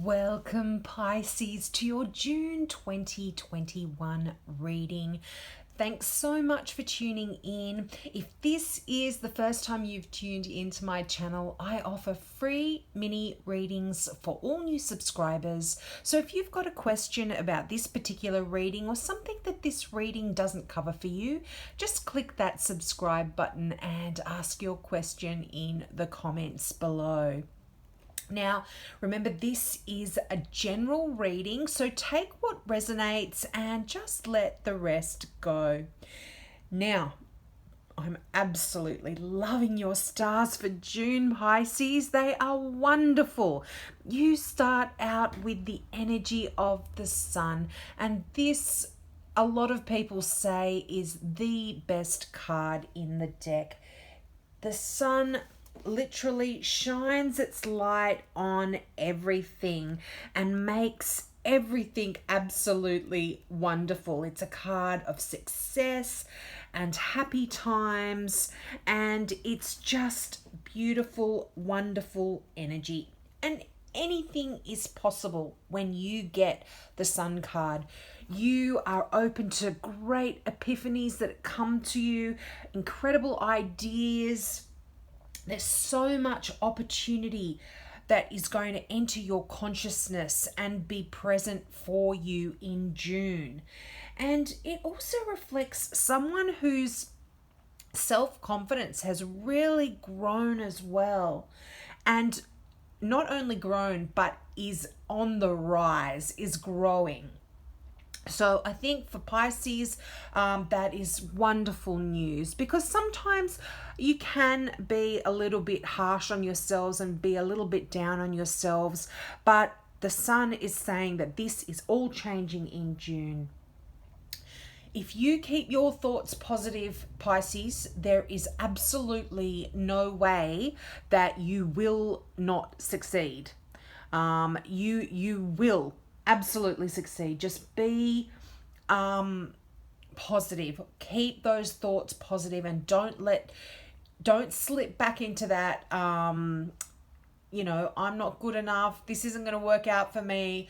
Welcome, Pisces, to your June 2021 reading. Thanks so much for tuning in. If this is the first time you've tuned into my channel, I offer free mini readings for all new subscribers. So if you've got a question about this particular reading or something that this reading doesn't cover for you, just click that subscribe button and ask your question in the comments below. Now, remember, this is a general reading, so take what resonates and just let the rest go. Now, I'm absolutely loving your stars for June, Pisces. They are wonderful. You start out with the energy of the sun, and this, a lot of people say, is the best card in the deck. The sun literally shines its light on everything and makes everything absolutely wonderful. It's a card of success and happy times, and it's just beautiful, wonderful energy. And anything is possible when you get the sun card. You are open to great epiphanies that come to you, incredible ideas. There's so much opportunity that is going to enter your consciousness and be present for you in June. And it also reflects someone whose self-confidence has really grown as well. And not only grown, but is on the rise, is growing. So I think for Pisces, that is wonderful news, because sometimes you can be a little bit harsh on yourselves and be a little bit down on yourselves, but the sun is saying that this is all changing in June. If you keep your thoughts positive, Pisces, there is absolutely no way that you will not succeed. You will absolutely succeed. Just be positive. Keep those thoughts positive and don't slip back into that I'm not good enough, this isn't going to work out for me.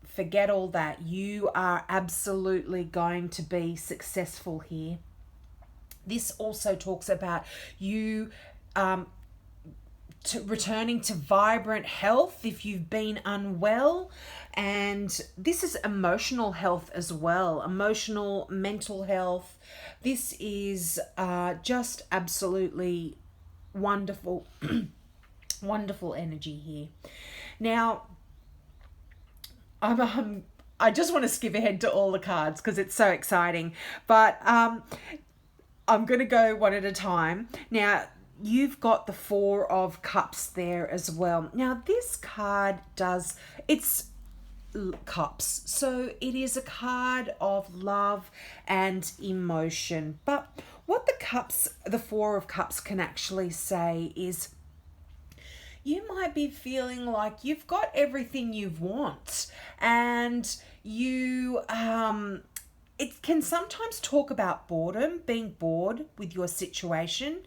Forget all that. You are absolutely going to be successful here. This also talks about you returning to vibrant health if you've been unwell, and this is emotional health as well, emotional, mental health. This is just absolutely wonderful wonderful energy here. Now, I just want to skip ahead to all the cards because it's so exciting, but I'm going to go one at a time. Now, you've got the Four of Cups there as well. Now, this card it's cups, so it is a card of love and emotion. But what the Four of Cups can actually say is, you might be feeling like you've got everything you want, and it can sometimes talk about boredom, being bored with your situation.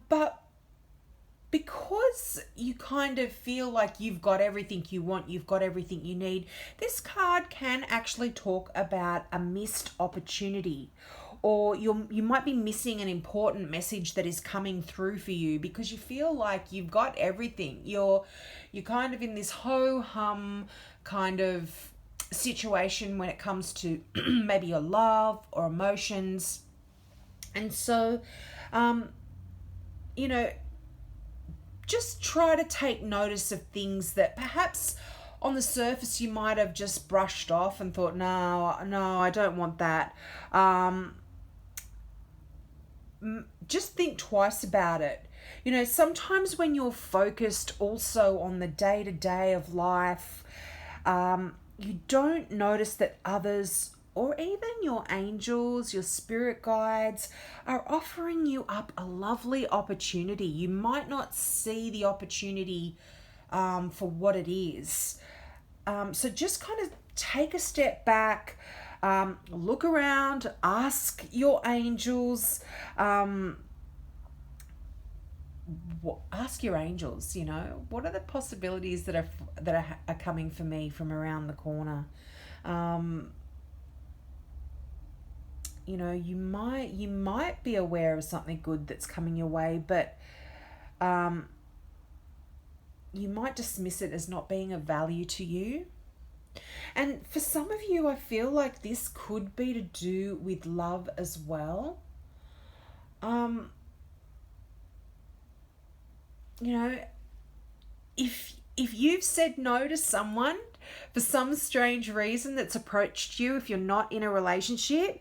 But because you kind of feel like you've got everything you want, you've got everything you need, this card can actually talk about a missed opportunity, or you might be missing an important message that is coming through for you because you feel like you've got everything. You're kind of in this ho-hum kind of situation when it comes to maybe your love or emotions. And so, just try to take notice of things that perhaps on the surface you might have just brushed off and thought, no, I don't want that. Just think twice about it. Sometimes when you're focused also on the day-to-day of life, you don't notice that others, or even your angels, your spirit guides, are offering you up a lovely opportunity. You might not see the opportunity for what it is. So just kind of take a step back, look around, ask your angels, ask your angels, what are the possibilities that are coming for me from around the corner. um, you might be aware of something good that's coming your way, but um, you might dismiss it as not being of value to you. And for some of you, I feel like this could be to do with love as well. Um, you know, if you've said no to someone for some strange reason that's approached you, if you're not in a relationship,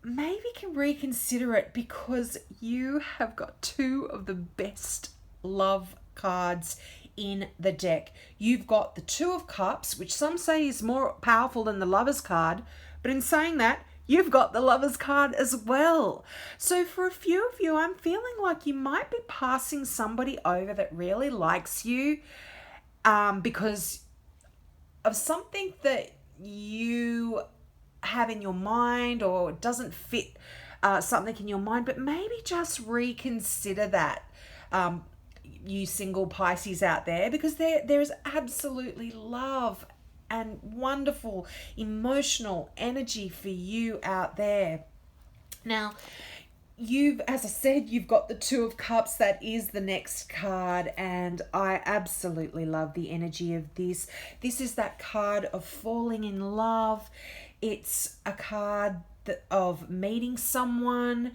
maybe can reconsider it, because you have got two of the best love cards in the deck. You've got the Two of Cups, which some say is more powerful than the Lover's card, but in saying that, you've got the Lover's card as well. So for a few of you, I'm feeling like you might be passing somebody over that really likes you, because of something that you have in your mind, or doesn't fit something in your mind, but maybe just reconsider that, you single Pisces out there, because there is absolutely love and wonderful emotional energy for you out there. Now, as I said, you've got the Two of Cups. That is the next card, and I absolutely love the energy of this. This is that card of falling in love. It's a card of meeting someone,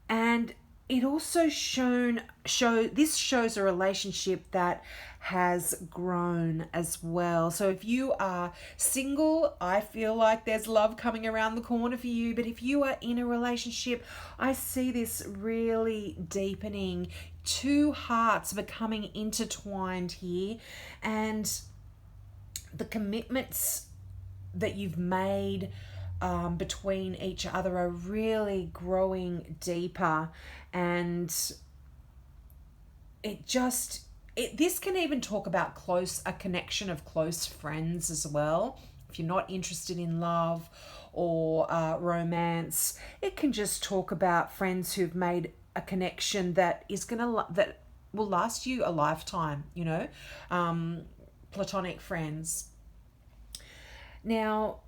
and it also this shows a relationship that has grown as well. So if you are single, I feel like there's love coming around the corner for you. But if you are in a relationship, I see this really deepening, two hearts becoming intertwined here, and the commitments that you've made between each other are really growing deeper. And this can even talk about a connection of close friends as well. If you're not interested in love or romance, it can just talk about friends who've made a connection that will last you a lifetime. Platonic friends. Now,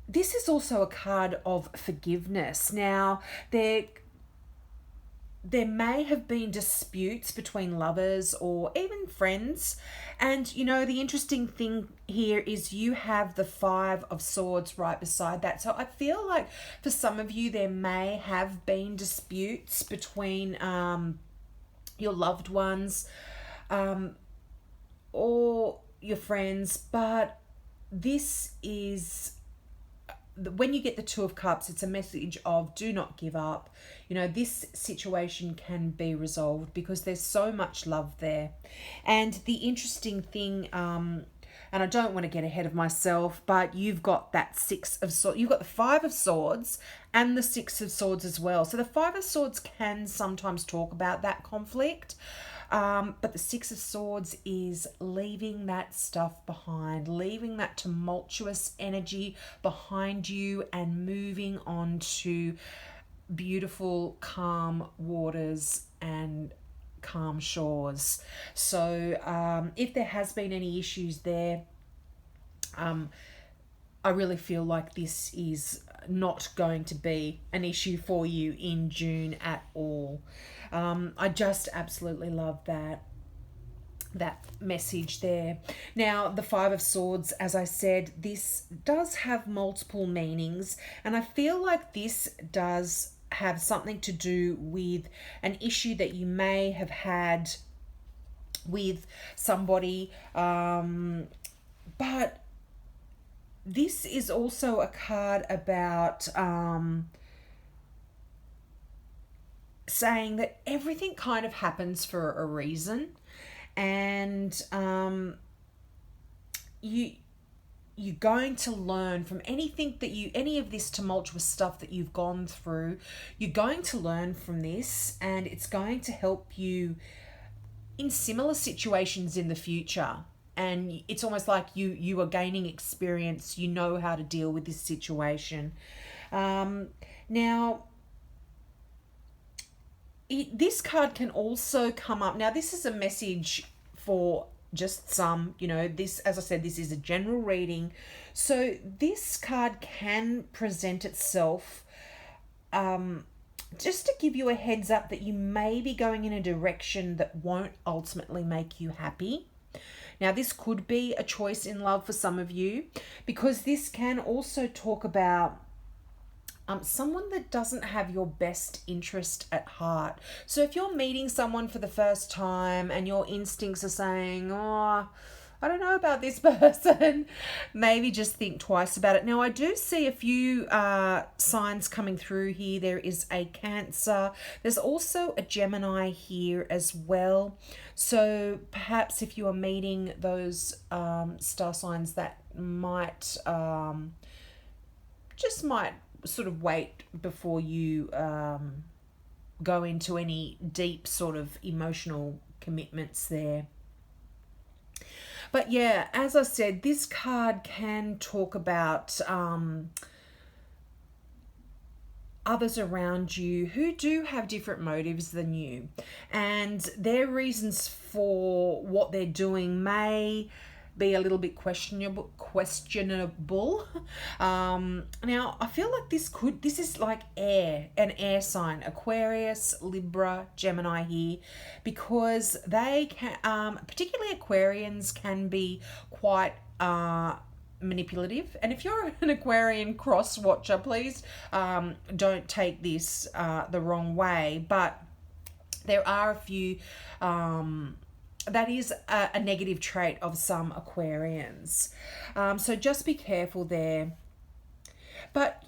this is also a card of forgiveness. Now, there may have been disputes between lovers or even friends. And, the interesting thing here is you have the Five of Swords right beside that. So I feel like for some of you, there may have been disputes between your loved ones or your friends. But this is, when you get the Two of Cups, it's a message of do not give up. This situation can be resolved because there's so much love there. And the interesting thing, and I don't want to get ahead of myself, but you've got that Six of Swords. You've got the Five of Swords and the Six of Swords as well. So the Five of Swords can sometimes talk about that conflict. But the Six of Swords is leaving that stuff behind, leaving that tumultuous energy behind you and moving on to beautiful, calm waters and calm shores. So if there has been any issues there, I really feel like this is not going to be an issue for you in June at all. I just absolutely love that message there. Now, the Five of Swords, as I said, this does have multiple meanings, and I feel like this does have something to do with an issue that you may have had with somebody, but this is also a card about saying that everything kind of happens for a reason, and you're going to learn from any of this tumultuous stuff that you've gone through. You're going to learn from this, and it's going to help you in similar situations in the future. And it's almost like you are gaining experience. You know how to deal with this situation. Now, this card can also come up. Now, this is a message for just some, this, as I said, this is a general reading. So this card can present itself just to give you a heads up that you may be going in a direction that won't ultimately make you happy. Now, this could be a choice in love for some of you, because this can also talk about someone that doesn't have your best interest at heart. So if you're meeting someone for the first time and your instincts are saying, oh, I don't know about this person, maybe just think twice about it. Now, I do see a few signs coming through here. There is a Cancer. There's also a Gemini here as well. So perhaps if you are meeting those star signs, that might might sort of wait before you go into any deep sort of emotional commitments there. But yeah, as I said, this card can talk about others around you who do have different motives than you, and their reasons for what they're doing may be a little bit questionable. Now, I feel like this is like an air sign, Aquarius, Libra, Gemini here, because they can, particularly Aquarians, can be quite manipulative. And if you're an Aquarian cross watcher, please don't take this the wrong way, but there are a few that is a negative trait of some Aquarians. So just be careful there. But,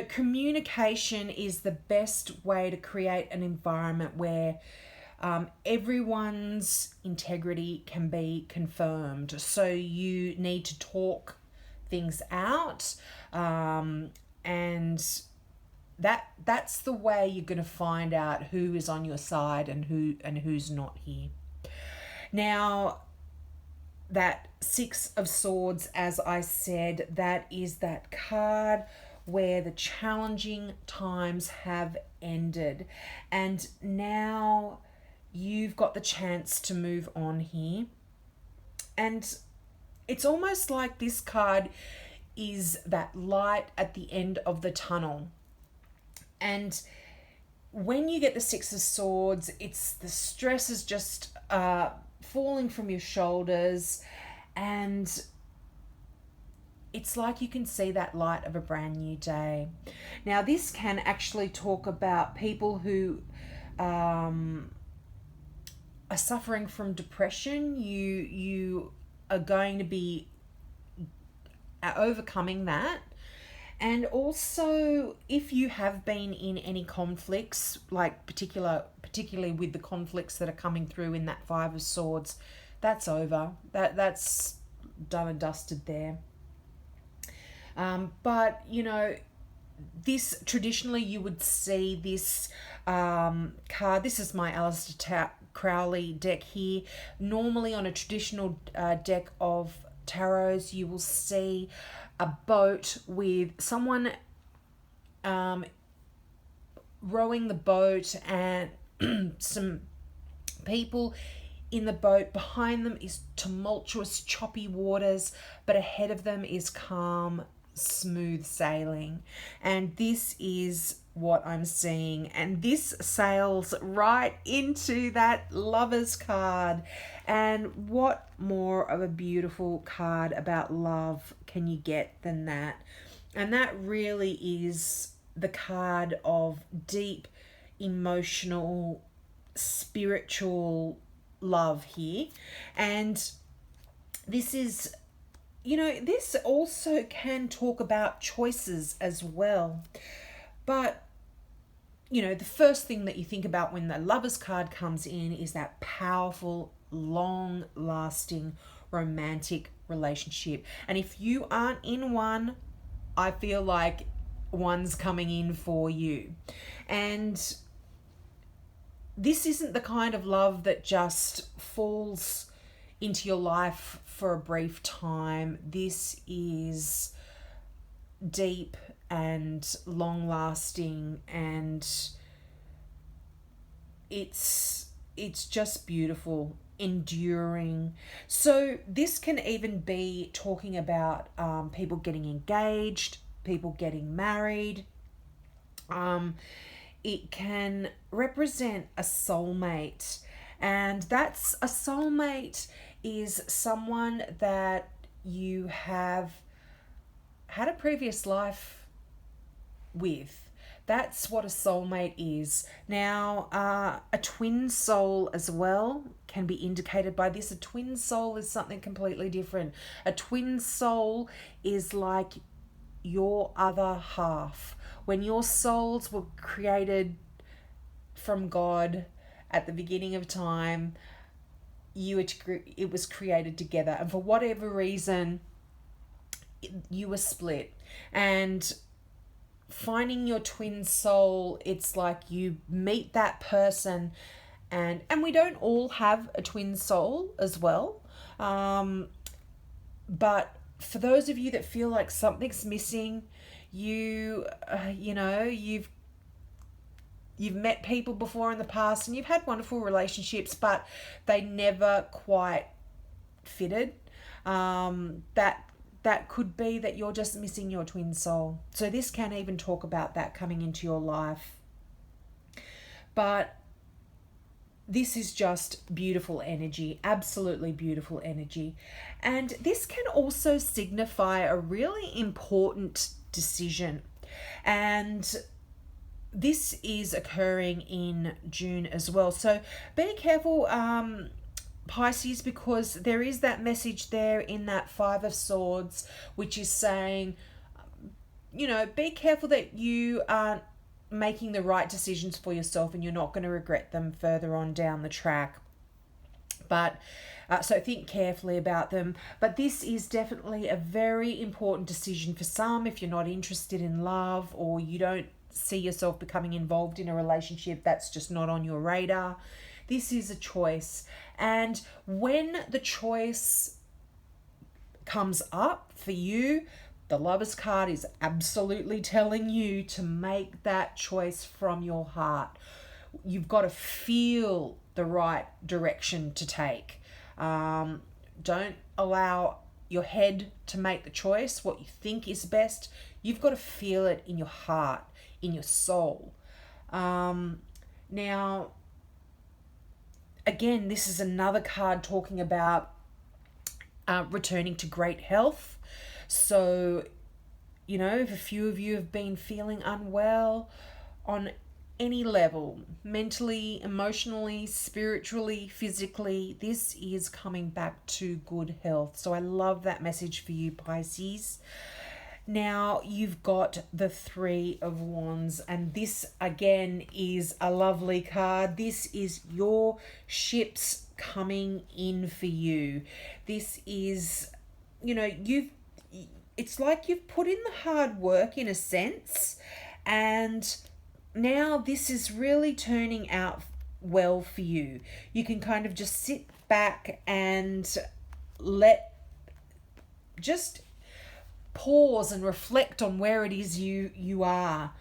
communication is the best way to create an environment where everyone's integrity can be confirmed. So you need to talk things out, and that's the way you're going to find out who is on your side and who's not here. Now, that Six of Swords, as I said, that is that card where the challenging times have ended, and now you've got the chance to move on here. And it's almost like this card is that light at the end of the tunnel. And when you get the Six of Swords, it's the stress is just falling from your shoulders, and it's like you can see that light of a brand new day. Now, this can actually talk about people who are suffering from depression. You are going to be overcoming that. And also, if you have been in any conflicts, like particularly with the conflicts that are coming through in that Five of Swords, that's over. That's done and dusted there. But, this traditionally you would see this card. This is my Aleister Crowley deck here. Normally on a traditional deck of tarots, you will see a boat with someone rowing the boat and some people in the boat. Behind them is tumultuous, choppy waters, but ahead of them is calm, smooth sailing. And this is what I'm seeing, and this sails right into that Lovers card. And what more of a beautiful card about love can you get than that? And that really is the card of deep emotional, spiritual love here. And this is, this also can talk about choices as well. But, the first thing that you think about when the Lovers card comes in is that powerful, long-lasting, romantic relationship. And if you aren't in one, I feel like one's coming in for you. And this isn't the kind of love that just falls into your life for a brief time. This is deep and long-lasting, and it's just beautiful, enduring. So this can even be talking about people getting engaged, people getting married. It can represent a soulmate, and that's a soulmate is someone that you have had a previous life with. That's what a soulmate is. Now, a twin soul as well can be indicated by this. A twin soul is something completely different. A twin soul is like your other half. When your souls were created from God at the beginning of time, it was created together, and for whatever reason, you were split. And finding your twin soul, it's like you meet that person, and we don't all have a twin soul as well, but for those of you that feel like something's missing, you know, you've met people before in the past and you've had wonderful relationships, but they never quite fitted. That could be that you're just missing your twin soul. So this can even talk about that coming into your life. But this is just beautiful energy, absolutely beautiful energy. And this can also signify a really important decision. And this is occurring in June as well. So be careful, Pisces, because there is that message there in that Five of Swords, which is saying, be careful that you aren't making the right decisions for yourself and you're not going to regret them further on down the track. But so think carefully about them. But this is definitely a very important decision for some. If you're not interested in love, or you don't see yourself becoming involved in a relationship, that's just not on your radar. This is a choice. And when the choice comes up for you, the Lover's card is absolutely telling you to make that choice from your heart. You've got to feel the right direction to take. Don't allow your head to make the choice, what you think is best. You've got to feel it in your heart, in your soul. Now, again, this is another card talking about returning to great health. So, if a few of you have been feeling unwell on any level, mentally, emotionally, spiritually, physically, this is coming back to good health. So I love that message for you, Pisces. Now you've got the Three of Wands, and this again is a lovely card. This is your ships coming in for you. This is, it's like you've put in the hard work in a sense, and now this is really turning out well for you. You can kind of just sit back and just pause and reflect on where it is you are.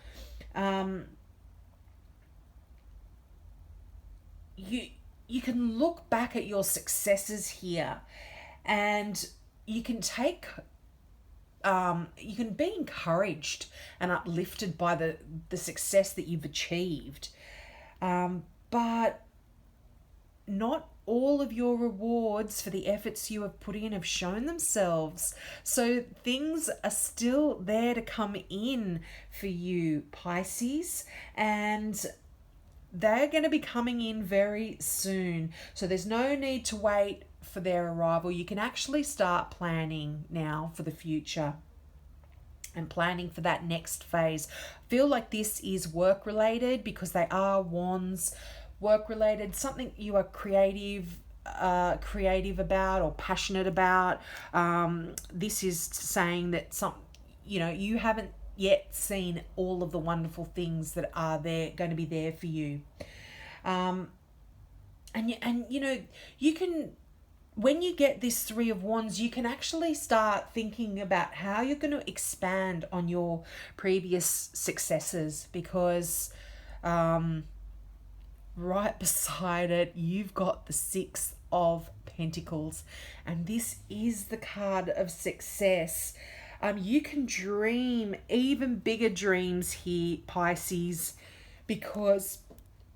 You can look back at your successes here, and you can you can be encouraged and uplifted by the success that you've achieved. But not all of your rewards for the efforts you have put in have shown themselves. So things are still there to come in for you, Pisces, and they're going to be coming in very soon. So there's no need to wait for their arrival. You can actually start planning now for the future and planning for that next phase. I feel like this is work related because they are wands. Work related, something you are creative about or passionate about. This is saying that you haven't yet seen all of the wonderful things that are going to be there for you. You can, when you get this Three of Wands, you can actually start thinking about how you're going to expand on your previous successes, because right beside it, you've got the Six of Pentacles. And this is the card of success. You can dream even bigger dreams here, Pisces, because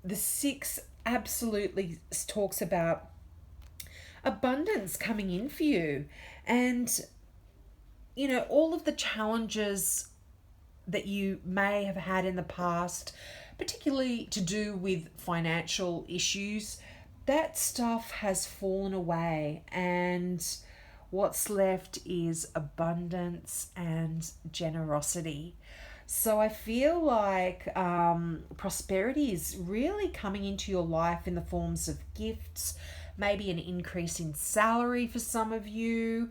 the Six absolutely talks about abundance coming in for you. And, you know, all of the challenges that you may have had in the past, particularly to do with financial issues, that stuff has fallen away, and what's left is abundance and generosity. So I feel like prosperity is really coming into your life in the forms of gifts, maybe an increase in salary for some of you.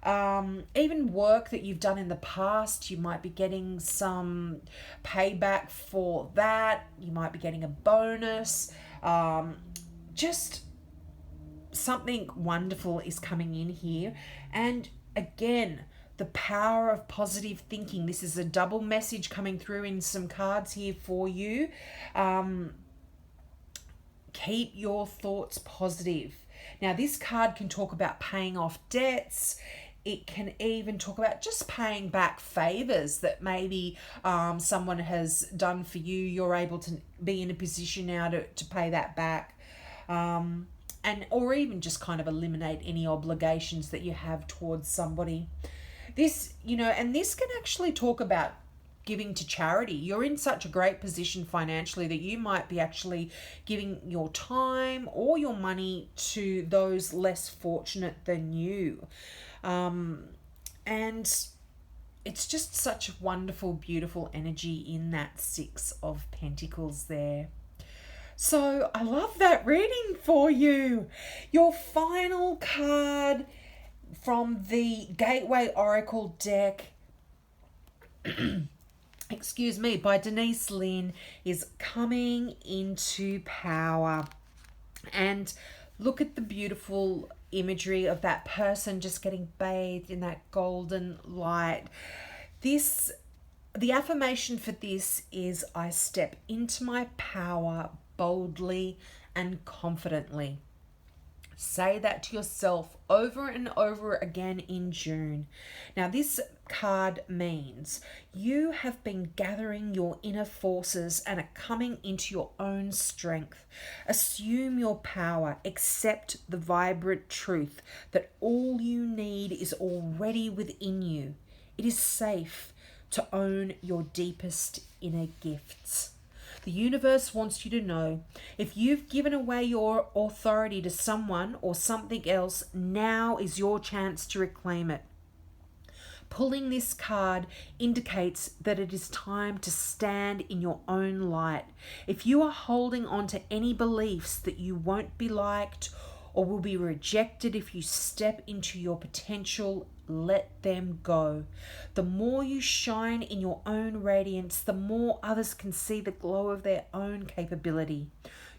Even work that you've done in the past, you might be getting some payback for that. You might be getting a bonus. Just something wonderful is coming in here. And again, the power of positive thinking. This is a double message coming through in some cards here for you. Keep your thoughts positive. Now, this card can talk about paying off debts. It can even talk about just paying back favors that maybe someone has done for you. You're able to be in a position now to pay that back. And or even just kind of eliminate any obligations that you have towards somebody. This, you know, and this can actually talk about giving to charity. You're in such a great position financially that you might be actually giving your time or your money to those less fortunate than you. And it's just such wonderful, beautiful energy in that Six of Pentacles there. So I love that reading for you. Your final card from the Gateway Oracle deck, excuse me, by Denise Lynn, is coming into power. And look at the beautiful imagery of that person just getting bathed in that golden light. The affirmation for this is, I step into my power boldly and confidently. Say that to yourself over and over again in June. Now, this card means you have been gathering your inner forces and are coming into your own strength. Assume your power. Accept the vibrant truth that all you need is already within you. It is safe to own your deepest inner gifts. The universe wants you to know, if you've given away your authority to someone or something else, now is your chance to reclaim it. Pulling this card indicates that it is time to stand in your own light. If you are holding on to any beliefs that you won't be liked or will be rejected if you step into your potential, let them go. The more you shine in your own radiance, the more others can see the glow of their own capability.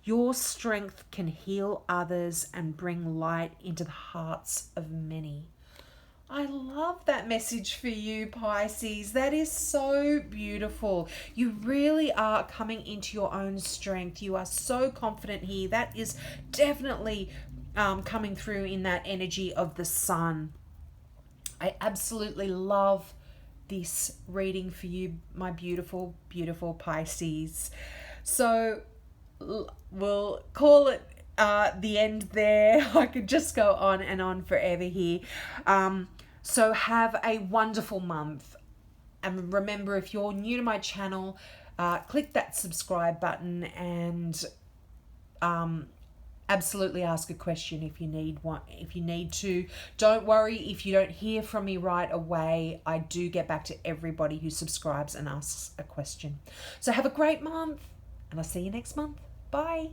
Your strength can heal others and bring light into the hearts of many. I love that message for you, Pisces. That is so beautiful. You really are coming into your own strength. You are so confident here. That is definitely coming through in that energy of the sun. I absolutely love this reading for you, my beautiful, beautiful Pisces. So we'll call it the end there. I could just go on and on forever here. So have a wonderful month. And remember, if you're new to my channel, click that subscribe button and absolutely ask a question if you need one. If you need to, don't worry if you don't hear from me right away. I do get back to everybody who subscribes and asks a question. So have a great month, and I'll see you next month. Bye.